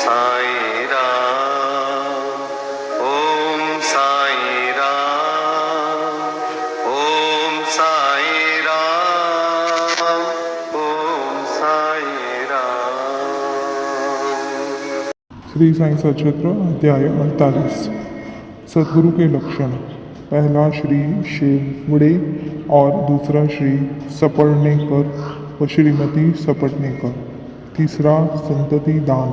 साई राम, ओम साई राम, ओम साई राम, ओम साई राम। श्री साई सचरित्र अध्याय 48। सद्गुरु के लक्षण। पहला श्री शेवड़े और दूसरा श्री सपड़नेकर व श्रीमती सपड़नेकर। तीसरा संतति दान।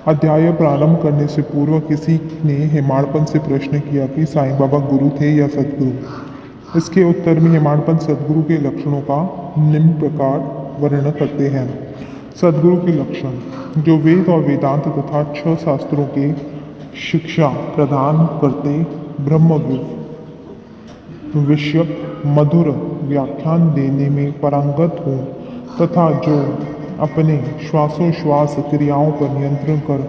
अध्याय प्रारंभ करने से पूर्व किसी ने हेमाड़पंत से प्रश्न किया कि साईं बाबा गुरु थे या सद्गुरु। इसके उत्तर में हेमाड़पंत सद्गुरु के लक्षणों का निम्न प्रकार वर्णन करते हैं। सद्गुरु के लक्षण। जो वेद और वेदांत तथा 6 शास्त्रों के शिक्षा प्रदान करते, ब्रह्मविद विषयक मधुर व्याख्यान देने में पारंगत हो तथा जो अपने श्वासोश्वास क्रियाओं पर नियंत्रण कर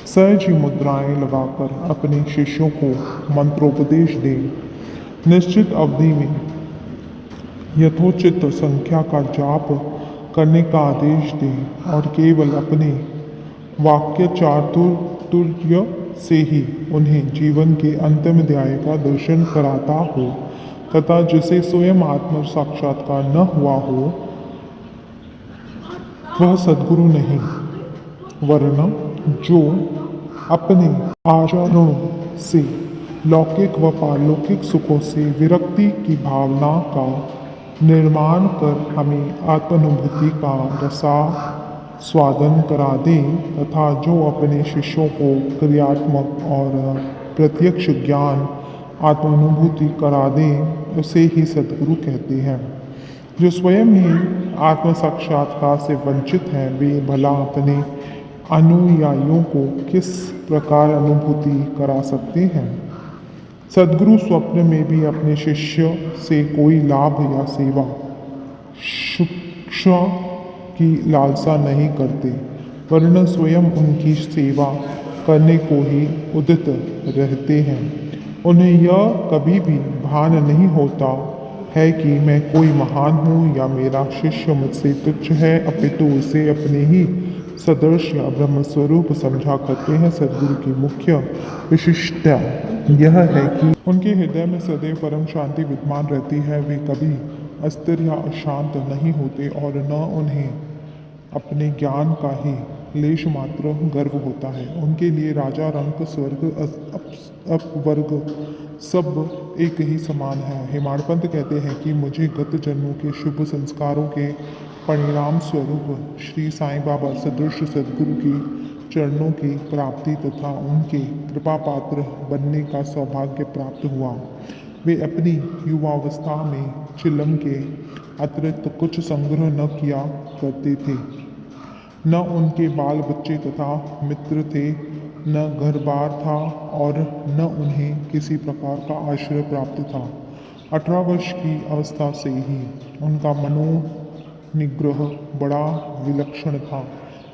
सहज ही मुद्राएं लगाकर अपने शिष्यों को मंत्रोपदेश दे, निश्चित अवधि में यथोचित संख्या का जाप करने का आदेश दे और केवल अपने वाक्य चातुर्य से ही उन्हें जीवन के अंतिम अध्याय का दर्शन कराता हो तथा जिसे स्वयं आत्म साक्षात्कार न हुआ हो वह सद्गुरु नहीं, वरन जो अपने आचरणों से लौकिक व पारलौकिक सुखों से विरक्ति की भावना का निर्माण कर हमें आत्मानुभूति का रसास्वादन करा दे तथा जो अपने शिष्यों को क्रियात्मक और प्रत्यक्ष ज्ञान आत्मानुभूति करा दे उसे ही सद्गुरु कहते हैं। जो स्वयं ही आत्म साक्षात्कार से वंचित हैं वे भला अपने अनुयायियों को किस प्रकार अनुभूति करा सकते हैं। सद्गुरु स्वप्न में भी अपने शिष्य से कोई लाभ या सेवा शिक्षा की लालसा नहीं करते, वरन स्वयं उनकी सेवा करने को ही उदित रहते हैं। उन्हें यह कभी भी भान नहीं होता है कि मैं कोई महान हूँ या मेरा शिष्य मुझसे तुच्छ है, अपितु उसे अपने ही सदर्श या ब्रह्मस्वरूप समझा करते हैं। सद्गुरु की मुख्य विशिष्टता यह है कि उनके हृदय में सदैव परम शांति विद्यमान रहती है। वे कभी अस्थिर या अशांत नहीं होते और न उन्हें अपने ज्ञान का ही लेश मात्र गर्व होता है। उनके लिए राजा, रंक, स्वर्ग, अपवर्ग सब एक ही समान है। हेमाड़पंत कहते हैं कि मुझे गत जन्मों के शुभ संस्कारों के परिणाम स्वरूप श्री साईं बाबा सदृश सद्गुरु की चरणों की प्राप्ति तथा उनके कृपा पात्र बनने का सौभाग्य प्राप्त हुआ। वे अपनी युवावस्था में चिलम के अतिरिक्त कुछ संग्रह न किया करते थे। न उनके बाल बच्चे तथा मित्र थे, न घर बार था और न उन्हें किसी प्रकार का आश्रय प्राप्त था। 18 वर्ष की अवस्था से ही उनका मनोनिग्रह बड़ा विलक्षण था।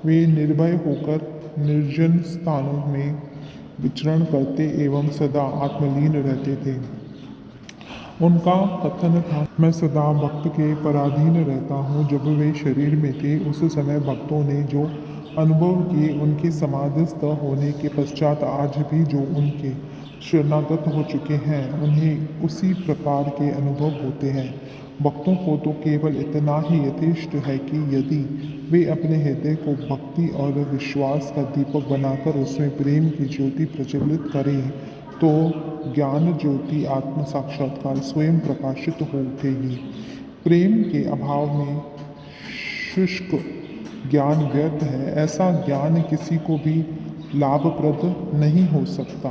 वे निर्भय होकर निर्जन स्थानों में विचरण करते एवं सदा आत्मलीन रहते थे। उनका कथन था, मैं सदा भक्त के पराधीन रहता हूँ। जब वे शरीर में थे उस समय भक्तों ने जो अनुभव किए उनके समाधिस्थ होने के पश्चात आज भी जो उनके शरणागत हो चुके हैं उन्हें उसी प्रकार के अनुभव होते हैं। भक्तों को तो केवल इतना ही यथेष्ट है कि यदि वे अपने हृदय को भक्ति और विश्वास का दीपक बनाकर उसमें प्रेम की ज्योति प्रज्वलित करें तो ज्ञान ज्योति आत्म साक्षात्कार स्वयं प्रकाशित हो उठेगी। प्रेम के अभाव में शुष्क ज्ञान व्यर्थ है। ऐसा ज्ञान किसी को भी लाभप्रद नहीं हो सकता।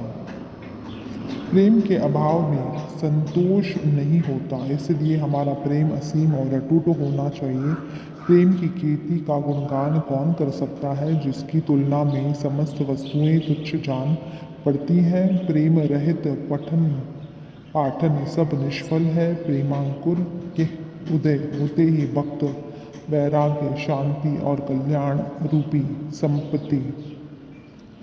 प्रेम के अभाव में संतोष नहीं होता, इसलिए हमारा प्रेम असीम और अटूट होना चाहिए। प्रेम की कीर्ति का गुणगान कौन कर सकता है जिसकी तुलना में समस्त वस्तुएं तुच्छ जान पड़ती हैं। प्रेम रहित पठन पाठन सब निष्फल है। प्रेमांकुर के उदय होते ही भक्त वैराग्य, शांति और कल्याण रूपी संपत्ति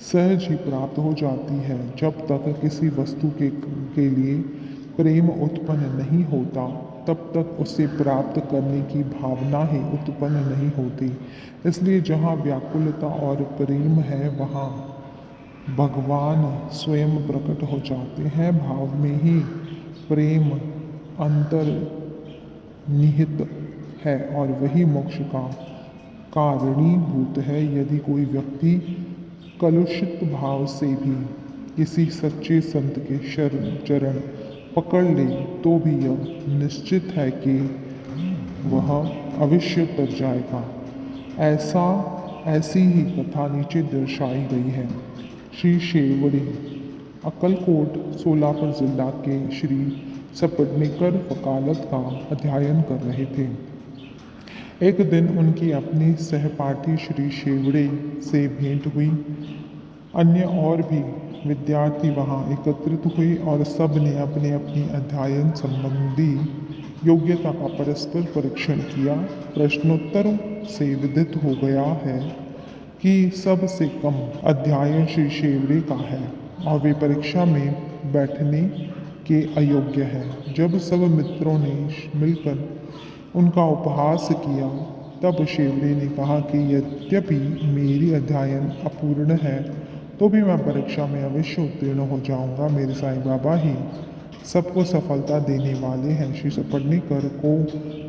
सहज ही प्राप्त हो जाती है। जब तक किसी वस्तु के लिए प्रेम उत्पन्न नहीं होता तब तक उसे प्राप्त करने की भावना ही उत्पन्न नहीं होती। इसलिए जहाँ व्याकुलता और प्रेम है वहाँ भगवान स्वयं प्रकट हो जाते हैं। भाव में ही प्रेम अंतर्निहित है और वही मोक्ष का कारणीभूत है। यदि कोई व्यक्ति कलुषित भाव से भी किसी सच्चे संत के चरण पकड़ ले तो भी यह निश्चित है कि वह अवश्य तर जाएगा। ऐसी ही कथा नीचे दर्शाई गई है। श्री शेवड़े अक्कलकोट सोलापुर जिला के श्री सपटनेकर वकालत का अध्ययन कर रहे थे। एक दिन उनकी अपनी सहपाठी श्री शेवड़े से भेंट हुई। अन्य और भी विद्यार्थी वहां एकत्रित हुए और सब ने अपने अपनी अध्ययन संबंधी योग्यता का परस्पर परीक्षण किया। प्रश्नोत्तरों से विदित हो गया है कि सबसे कम अध्ययन श्री शेवड़े का है और वे परीक्षा में बैठने के अयोग्य है। जब सब मित्रों ने मिलकर उनका उपहास किया तब शेवड़े ने कहा कि यद्यपि मेरी अध्ययन अपूर्ण है तो भी मैं परीक्षा में अवश्य उत्तीर्ण हो जाऊंगा। मेरे साईं बाबा ही सबको सफलता देने वाले हैं। श्री सपटनेकर को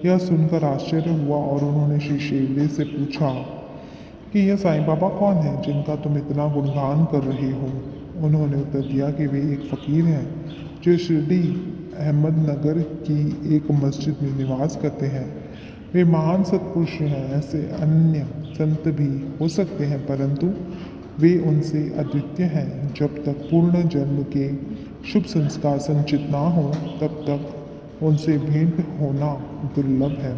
यह सुनकर आश्चर्य हुआ और उन्होंने श्री शेवड़े से पूछा कि यह साईं बाबा कौन है जिनका तुम इतना गुणगान कर रहे हो। उन्होंने उत्तर दिया कि वे एक फ़कीर हैं जो शिरडी अहमदनगर की एक मस्जिद में निवास करते हैं। वे महान सत्पुरुष हैं। ऐसे अन्य संत भी हो सकते हैं परंतु वे उनसे अद्वितीय हैं। जब तक पूर्ण जन्म के शुभ संस्कार संचित ना हो तब तक उनसे भेंट होना दुर्लभ है।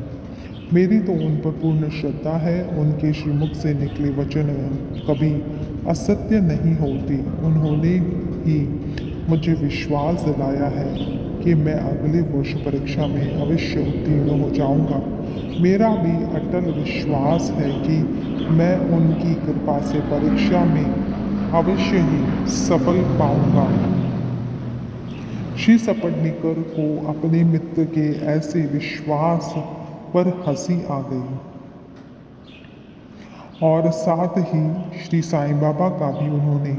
मेरी तो उन पर पूर्ण श्रद्धा है। उनके श्रीमुख से निकले वचन कभी असत्य नहीं होते। उन्होंने ही मुझे विश्वास दिलाया है कि मैं अगले वर्ष परीक्षा में अवश्य उत्तीर्ण हो जाऊंगा। मेरा भी अटल विश्वास है कि मैं उनकी कृपा से परीक्षा में अवश्य ही सफल पाऊंगा। श्री सपटनेकर को अपने मित्र के ऐसे विश्वास पर हंसी आ गई और साथ ही श्री साईं बाबा का भी उन्होंने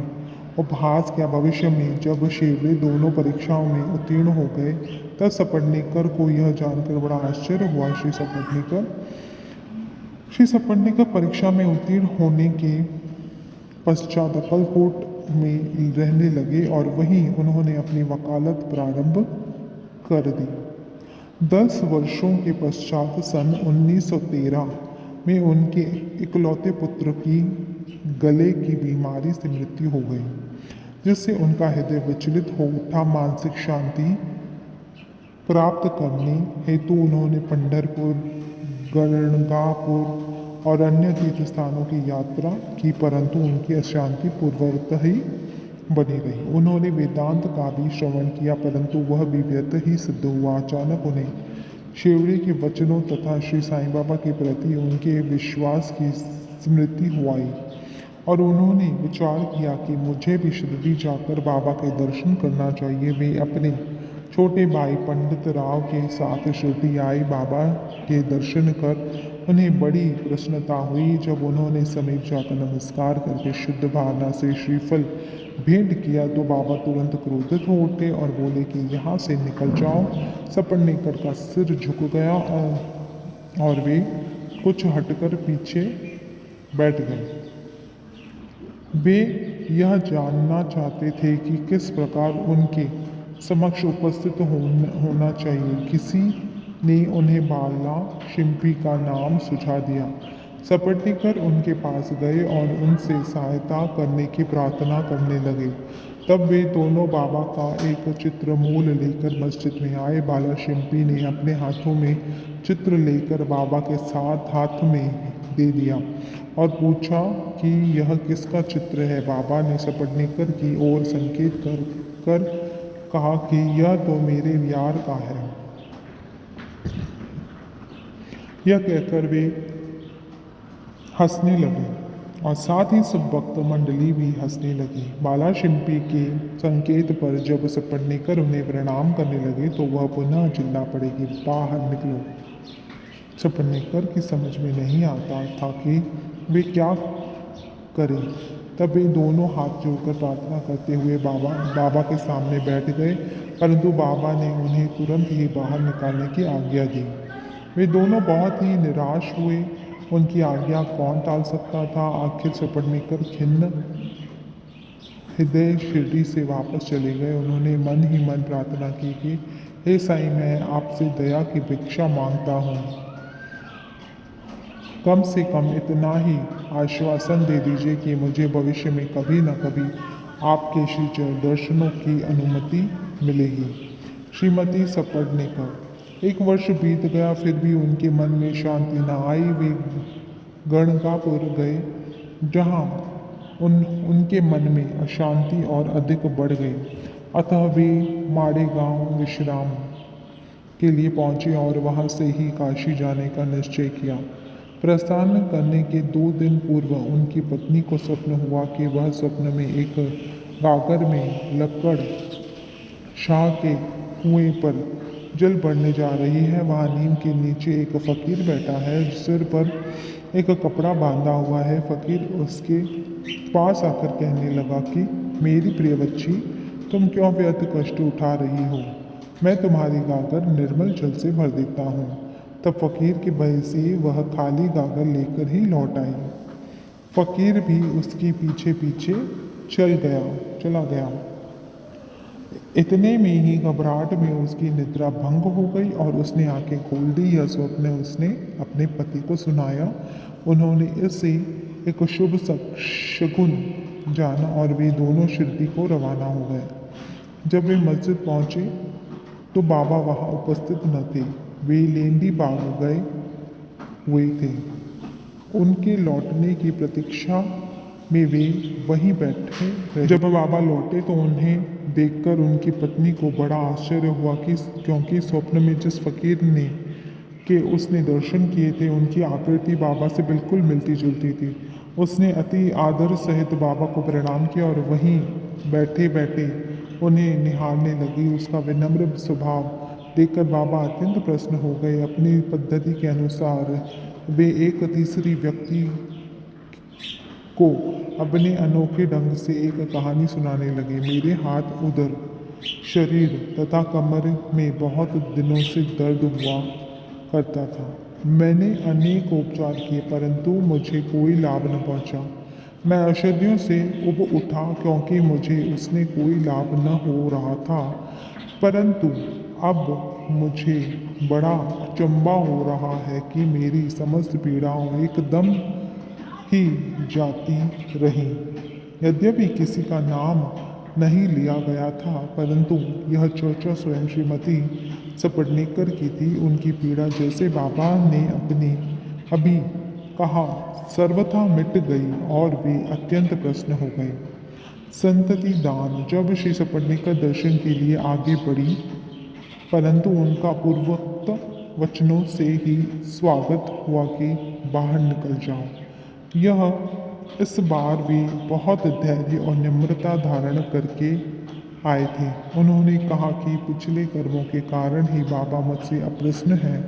उपहास किया। भविष्य में जब शेवड़े दोनों परीक्षाओं में उत्तीर्ण हो गए तब सपटनेकर को यह जानकर बड़ा आश्चर्य हुआ। श्री सपटनेकर परीक्षा में उत्तीर्ण होने के पश्चात अक्कलकोट में रहने लगे और वहीं उन्होंने अपनी वकालत प्रारंभ कर दी। 10 वर्षों के पश्चात सन 1913 में उनके इकलौते पुत्र की गले की बीमारी से मृत्यु हो गई जिससे उनका हृदय विचलित हो उठा। मानसिक शांति प्राप्त करने हेतु उन्होंने पंढरपुर, गणगापुर और अन्य तीर्थ स्थानों की यात्रा की परंतु उनकी अशांति पूर्ववत ही बनी रही। उन्होंने वेदांत का भी श्रवण किया परंतु वह भी व्यर्थ ही सिद्ध हुआ। अचानक उन्हें शेवड़े के वचनों तथा श्री साईं बाबा के प्रति उनके विश्वास की स्मृति हुई और उन्होंने विचार किया कि मुझे भी शिरडी जाकर बाबा के दर्शन करना चाहिए। वे अपने छोटे भाई पंडित राव के साथ शिरडी आए। बाबा के दर्शन कर उन्हें बड़ी प्रसन्नता हुई। जब उन्होंने समीप जाकर नमस्कार करके शुद्ध भावना से श्रीफल भेंट किया तो बाबा तुरंत क्रोधित हो उठे और बोले कि यहाँ से निकल जाओ। सपटनेकर का सिर झुक गया और वे कुछ हटकर पीछे बैठ गए। वे यह जानना चाहते थे कि किस प्रकार उनके समक्ष उपस्थित होना चाहिए। किसी ने उन्हें बाला शिंपी का नाम सुझा दिया। सपटनेकर उनके पास गए और उनसे सहायता करने की प्रार्थना करने लगे। तब वे दोनों बाबा का एक चित्र मूल लेकर मस्जिद में आए। बाला शिंपी ने अपने हाथों में चित्र लेकर बाबा के साथ हाथ में दे दिया और पूछा कि यह किसका चित्र है। बाबा ने सपटनेकर की ओर संकेत कर कहा कि यह तो मेरे यार का है। यह कहकर वे हंसने लगे और साथ ही सब भक्त मंडली भी हंसने लगी। बाला शिंपी के संकेत पर जब सपटनेकर उन्हें प्रणाम करने लगे तो वह पुनः चिल्ला पड़े कि बाहर निकलो। सपटनेकर की समझ में नहीं आता था कि वे क्या करें। तब वे दोनों हाथ जोड़कर प्रार्थना करते हुए बाबा के सामने बैठ गए, परंतु बाबा ने उन्हें तुरंत ही बाहर निकालने की आज्ञा दी। वे दोनों बहुत ही निराश हुए। उनकी आज्ञा कौन टाल सकता था। आखिर सपटनेकर खिन्न हृदय शिरडी से वापस चले गए। उन्होंने मन ही मन प्रार्थना की कि हे साईं, मैं आपसे दया की भिक्षा मांगता हूँ। कम से कम इतना ही आश्वासन दे दीजिए कि मुझे भविष्य में कभी न कभी आपके श्री दर्शनों की अनुमति मिलेगी। श्रीमती सपटनेकर। 1 वर्ष बीत गया, फिर भी उनके मन में शांति न आई। वे गणगापुर गए, जहाँ उनके मन में अशांति और अधिक बढ़ गई। अतः वे माड़ेगांव विश्राम के लिए पहुंचे और वहां से ही काशी जाने का निश्चय किया। प्रस्थान करने के 2 दिन पूर्व उनकी पत्नी को स्वप्न हुआ कि वह स्वप्न में एक गागर में लक्कड़ शाह के कुएं पर जल भरने जा रही है। वहाँ नीम के नीचे एक फकीर बैठा है, सिर पर एक कपड़ा बांधा हुआ है। फकीर उसके पास आकर कहने लगा कि मेरी प्रिय बच्ची, तुम क्यों व्यर्थ कष्ट उठा रही हो? मैं तुम्हारी गागर निर्मल जल से भर देता हूँ। तब फकीर के भय से वह खाली गागर लेकर ही लौट आई। फकीर भी उसके पीछे पीछे चला गया। इतने में ही घबराहट में उसकी निद्रा भंग हो गई और उसने आंखें खोल दी। यह स्वप्न उसने अपने पति को सुनाया। उन्होंने इससे एक शुभ शगुन जाना और वे दोनों शिरडी को रवाना हो गए। जब वे मस्जिद पहुंचे तो बाबा वहां उपस्थित न थे। वे लेंडी बाग गए हुए थे। उनके लौटने की प्रतीक्षा में वे वहीं बैठे रहे। जब बाबा लौटे तो उन्हें देखकर उनकी पत्नी को बड़ा आश्चर्य हुआ क्योंकि स्वप्न में जिस फकीर के उसने दर्शन किए थे, उनकी आकृति बाबा से बिल्कुल मिलती जुलती थी। उसने अति आदर सहित बाबा को प्रणाम किया और वहीं बैठे बैठे उन्हें निहारने लगी। उसका विनम्र स्वभाव देखकर बाबा अत्यंत प्रसन्न हो गए। अपनी पद्धति के अनुसार वे एक तीसरी व्यक्ति को अपने अनोखे ढंग से एक कहानी सुनाने लगे। मेरे हाथ, उधर शरीर तथा कमर में बहुत दिनों से दर्द हुआ करता था। मैंने अनेक उपचार किए, परंतु मुझे कोई लाभ न पहुंचा। मैं औषधियों से उब उठा क्योंकि मुझे उसने कोई लाभ न हो रहा था, परंतु अब मुझे बड़ा अचंभा हो रहा है कि मेरी समस्त पीड़ाओं एकदम ही जाती रहीं। यद्यपि किसी का नाम नहीं लिया गया था, परंतु यह चर्चा स्वयं श्रीमती सपटनेकर की थी। उनकी पीड़ा जैसे बाबा ने अभी कहा सर्वथा मिट गई और वे अत्यंत प्रसन्न हो गए। संतति दान। जब श्री सपटनेकर दर्शन के लिए आगे बढ़ी, परंतु उनका पूर्वोक्त वचनों से ही स्वागत हुआ कि बाहर निकल जाओ। इस बार वे बहुत धैर्य और निम्रता धारण करके आए थे। उन्होंने कहा कि पिछले कर्मों के कारण ही बाबा मुझसे अप्रसन्न हैं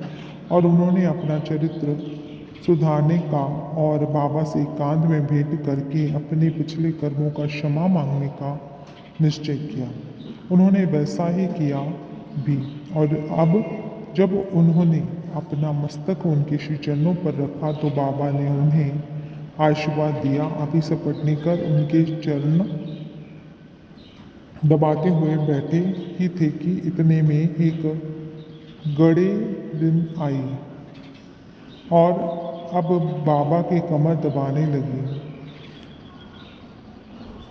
और उन्होंने अपना चरित्र सुधारने का और बाबा से एकांत में भेंट करके अपने पिछले कर्मों का क्षमा मांगने का निश्चय किया। उन्होंने वैसा ही किया भी, और अब जब उन्होंने अपना मस्तक उनके श्री चरणों पर रखा तो बाबा ने उन्हें आशीर्वाद दिया। अभी सपटनेकर उनके चरण दबाते हुए बैठे ही थे कि इतने में एक गड़ेरिन आई और अब बाबा के कमर दबाने लगी।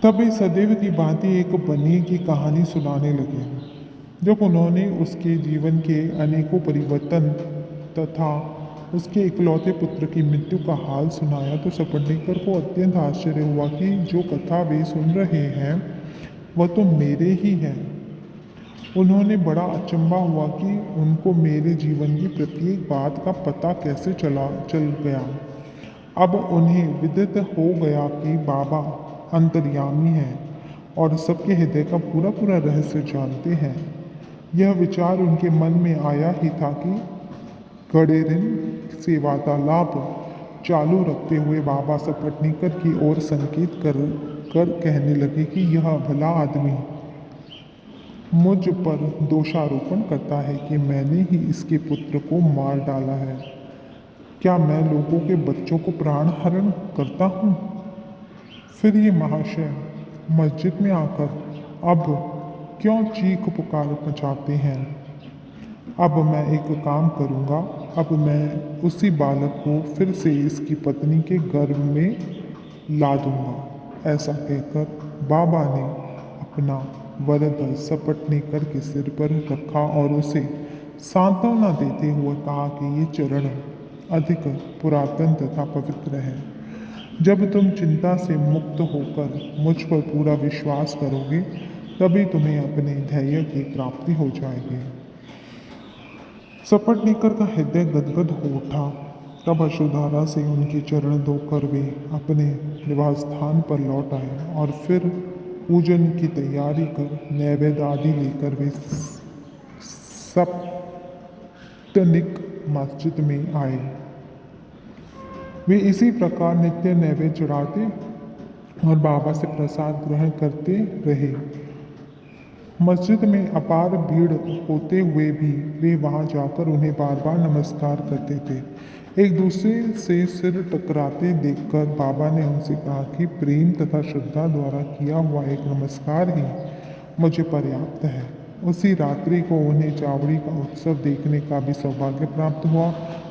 तब वे सदैव की भांति एक बनिए की कहानी सुनाने लगे। जब उन्होंने उसके जीवन के अनेकों परिवर्तन तथा उसके इकलौते पुत्र की मृत्यु का हाल सुनाया तो सपटनेकर को अत्यंत आश्चर्य हुआ कि जो कथा वे सुन रहे हैं वह तो मेरे ही है। उन्होंने बड़ा अचंभा हुआ कि उनको मेरे जीवन की प्रत्येक बात का पता कैसे चल गया। अब उन्हें विदित हो गया कि बाबा अंतर्यामी हैं और सबके हृदय का पूरा पूरा रहस्य जानते हैं। यह विचार उनके मन में आया ही था कि गडेरिन से वार्तालाप चालू रखते हुए बाबा सपटनीकर की ओर संकेत कर कहने लगे कि यह भला आदमी मुझ पर दोषारोपण करता है कि मैंने ही इसके पुत्र को मार डाला है। क्या मैं लोगों के बच्चों को प्राण हरण करता हूँ? फिर ये महाशय मस्जिद में आकर अब क्यों चीख पुकार मचाते हैं? अब मैं एक काम करूँगा, अब मैं उसी बालक को फिर से इसकी पत्नी के गर्भ में ला दूँगा। ऐसा कहकर बाबा ने अपना वरद सपटनीकर के सिर पर रखा और उसे सांत्वना देते हुए कहा कि ये चरण अधिक पुरातन तथा पवित्र है। जब तुम चिंता से मुक्त होकर मुझ पर पूरा विश्वास करोगे तभी तुम्हें अपने ध्येय की प्राप्ति हो जाएगी। सपटनीकर का हृदय गदगद हो उठा। तब अश्रुधारा से उनके चरण धोकर वे अपने निवास स्थान पर लौट आए और फिर पूजन की तैयारी कर नैवेद्य आदि लेकर वे सप्तनिक मस्जिद में आए। वे इसी प्रकार नित्य नैवेद्य चढ़ाते और बाबा से प्रसाद ग्रहण करते रहे। मस्जिद में अपार भीड़ होते हुए भी वे वहां जाकर उन्हें बार बार नमस्कार करते थे। एक दूसरे से सिर टकराते देखकर बाबा ने उनसे कहा कि प्रेम तथा श्रद्धा द्वारा किया हुआ एक नमस्कार ही मुझे पर्याप्त है। उसी रात्रि को उन्हें चावड़ी का उत्सव देखने का भी सौभाग्य प्राप्त हुआ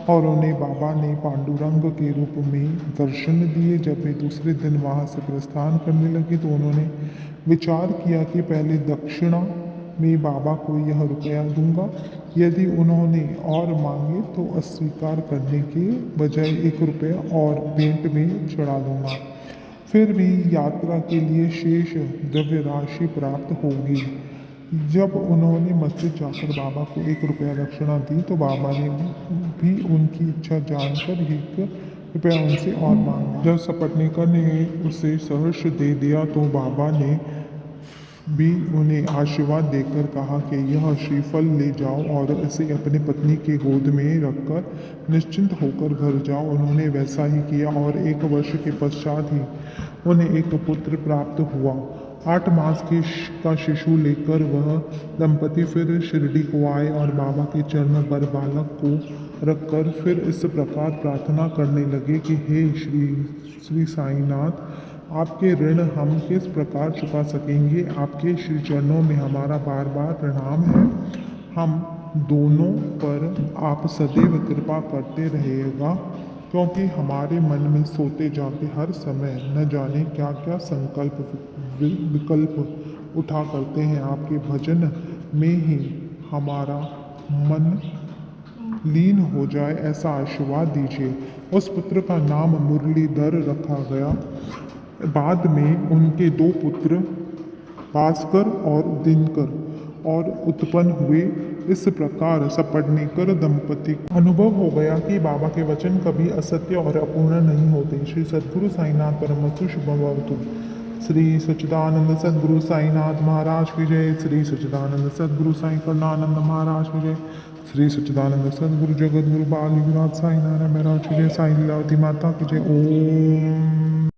और उन्हें बाबा ने पांडुरंग के रूप में दर्शन दिए। जब वे दूसरे दिन वहां से प्रस्थान करने लगे तो उन्होंने विचार किया कि पहले दक्षिणा में बाबा को यह रुपया दूंगा, यदि उन्होंने और मांगे तो अस्वीकार करने के बजाय 1 रुपया और भेंट में चढ़ा दूंगा। फिर भी यात्रा के लिए शेष द्रव्य राशि प्राप्त होगी। जब उन्होंने मस्जिद जाकर बाबा को 1 रुपया दक्षिणा दी तो बाबा ने भी उनकी इच्छा जानकर 1 रुपया उनसे और मांगा। जब सपटनीकर ने उसे सहर्ष दे दिया तो बाबा ने भी उन्हें आशीर्वाद देकर कहा कि यह श्रीफल ले जाओ और इसे अपनी पत्नी के गोद में रखकर निश्चिंत होकर घर जाओ। उन्होंने वैसा ही किया और 1 वर्ष के पश्चात ही उन्हें एक पुत्र प्राप्त हुआ। 8 मास का शिशु लेकर वह दंपति फिर शिरडी को आए और बाबा के चरणों पर बालक को रखकर फिर इस प्रकार प्रार्थना करने लगे कि हे श्री साईनाथ, आपके ऋण हम किस प्रकार चुका सकेंगे। आपके श्री चरणों में हमारा बार बार प्रणाम है। हम दोनों पर आप सदैव कृपा करते रहिएगा, क्योंकि हमारे मन में सोते जागते हर समय न जाने क्या क्या संकल्प विकल्प उठा करते हैं। आपके भजन में ही हमारा मन लीन हो जाए, ऐसा आशीर्वाद दीजिए। उस पुत्र का नाम मुरलीधर रखा गया। बाद में उनके 2 पुत्र भास्कर और दिनकर और उत्पन्न हुए। इस प्रकार सपटनीकर दंपति को अनुभव हो गया कि बाबा के वचन कभी असत्य और अपूर्ण नहीं होते। श्री सद्गुरु साईनाथ परमस्तु शुभम भवतु। श्री सच्चिदानंद सद्गुरु साईनाथ महाराज की जय। श्री सच्चिदानंद सद्गुरु साई करुणानंद महाराज की जय। श्री सच्चिदानंद सद्गुरु जगतगुरु बाल युवराज साई नारायण महाराज की जय। साई लीलावती माता की जय। ओम।